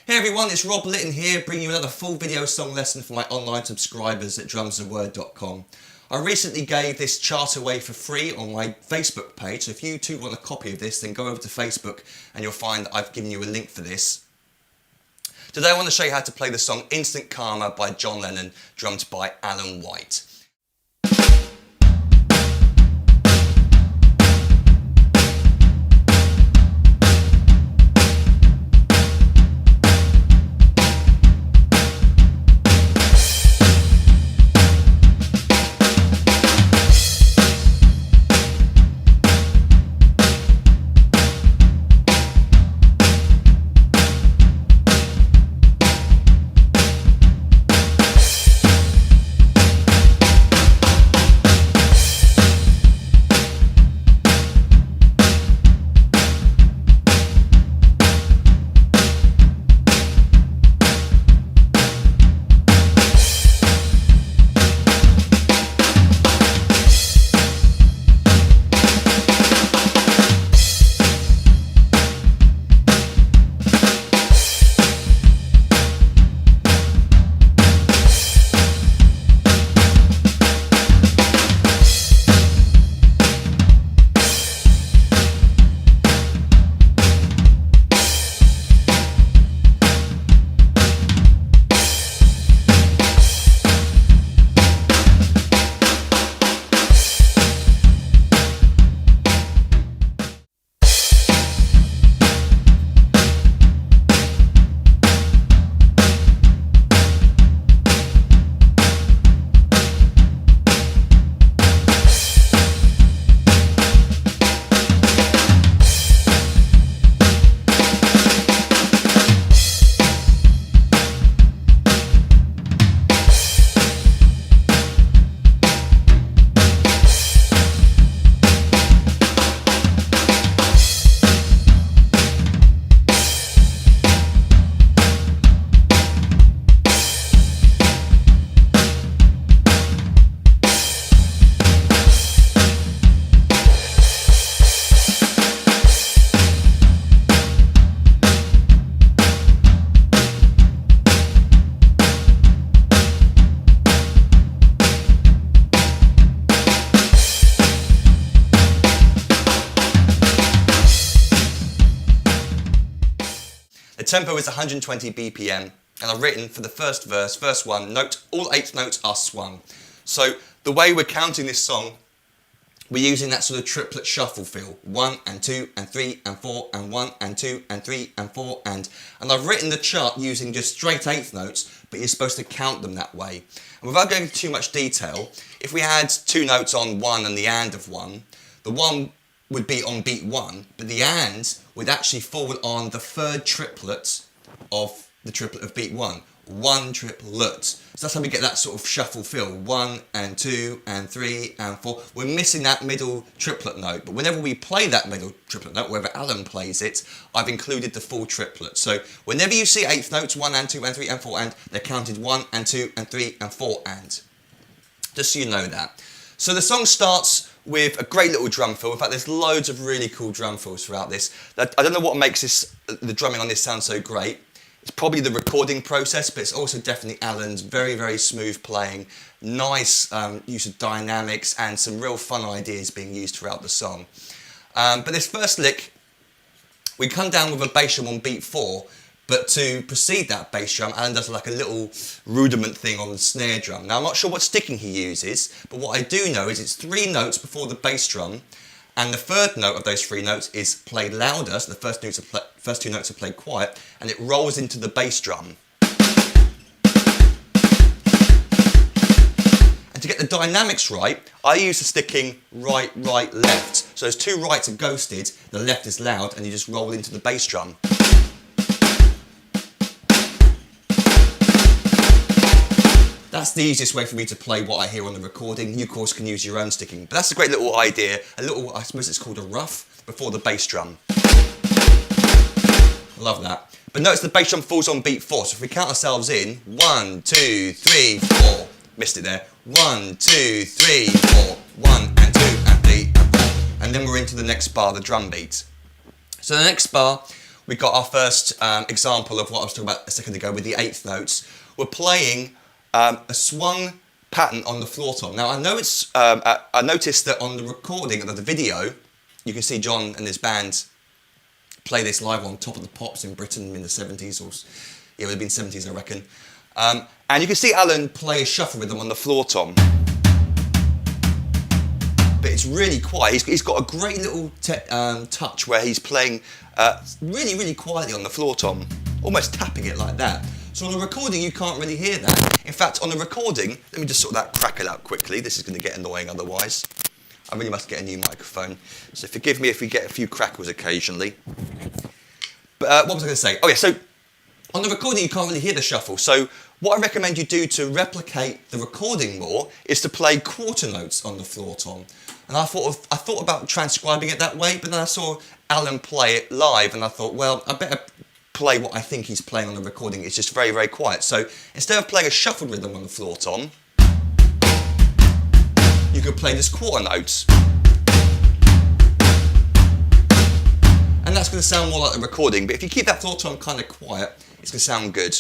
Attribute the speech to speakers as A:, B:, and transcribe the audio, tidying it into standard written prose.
A: Hey everyone, it's Rob Litton here, bringing you another full video song lesson for my online subscribers at drumsandword.com. I recently gave this chart away for free on my Facebook page, so if you too want a copy of this, then go over to Facebook and you'll find that I've given you a link for this. Today I want to show you how to play the song Instant Karma by John Lennon, drummed by Alan White. The tempo is 120 BPM, and I've written for the first verse 1, all 8 notes are swung. So the way we're counting this song, we're using that sort of triplet shuffle feel. 1 and 2 and 3 and 4 and 1 and 2 and 3 and 4 and I've written the chart using just straight 8th notes, but you're supposed to count them that way. And without going into too much detail, if we had 2 notes on 1 and the and of 1, the 1 would be on beat 1, but the and would actually fall on the 3rd triplet of the triplet of beat 1. 1 triplet. So that's how we get that sort of shuffle feel. 1 and 2 and 3 and 4. We're missing that middle triplet note, but whenever we play that middle triplet note, wherever Alan plays it, I've included the full triplet. So whenever you see 8th notes, 1 and 2 and 3 and 4 and, they're counted 1 and 2 and 3 and 4 and. Just so you know that. So the song starts with a great little drum fill. In fact, there's loads of really cool drum fills throughout this. I don't know what makes the drumming on this sound so great. It's probably the recording process, but it's also definitely Alan's very, very smooth playing, nice use of dynamics, and some real fun ideas being used throughout the song. But this first lick, we come down with a bass drum on beat 4, but to precede that bass drum, Alan does like a little rudiment thing on the snare drum. Now, I'm not sure what sticking he uses, but what I do know is it's 3 notes before the bass drum, and the 3rd note of those 3 notes is played louder, so the first 2 notes are played quiet, and it rolls into the bass drum. And to get the dynamics right, I use the sticking right, right, left. So those 2 rights are ghosted, the left is loud, and you just roll into the bass drum. That's the easiest way for me to play what I hear on the recording. You, of course, can use your own sticking. But that's a great little idea. A little, I suppose it's called a rough, before the bass drum. Love that. But notice the bass drum falls on beat 4. So if we count ourselves in, 1, 2, 3, 4. Missed it there. 1, 2, 3, 4. 1 and 2 and 3 and 4. And then we're into the next bar, the drum beat. So the next bar, we got our first example of what I was talking about a second ago with the eighth notes. We're playing a swung pattern on the floor tom. Now I know it's. I noticed that on the recording of the video, you can see John and his band play this live on Top of the Pops in Britain in the 70s, or it would have been 70s, I reckon. And you can see Alan play a shuffle rhythm on the floor tom. But it's really quiet. He's got a great little touch where he's playing really, really quietly on the floor tom, almost tapping it like that. So on the recording, you can't really hear that. In fact, on the recording, let me just sort that crackle out quickly. This is going to get annoying otherwise. I really must get a new microphone. So forgive me if we get a few crackles occasionally. But what was I going to say? Oh yeah, so on the recording, you can't really hear the shuffle. So what I recommend you do to replicate the recording more is to play quarter notes on the floor tom. And I thought about transcribing it that way, but then I saw Alan play it live, and I thought, well, I better play what I think he's playing on the recording. It's just very, very quiet. So instead of playing a shuffled rhythm on the floor tom, you could play this quarter notes. And that's going to sound more like the recording, but if you keep that floor tom kind of quiet, it's going to sound good.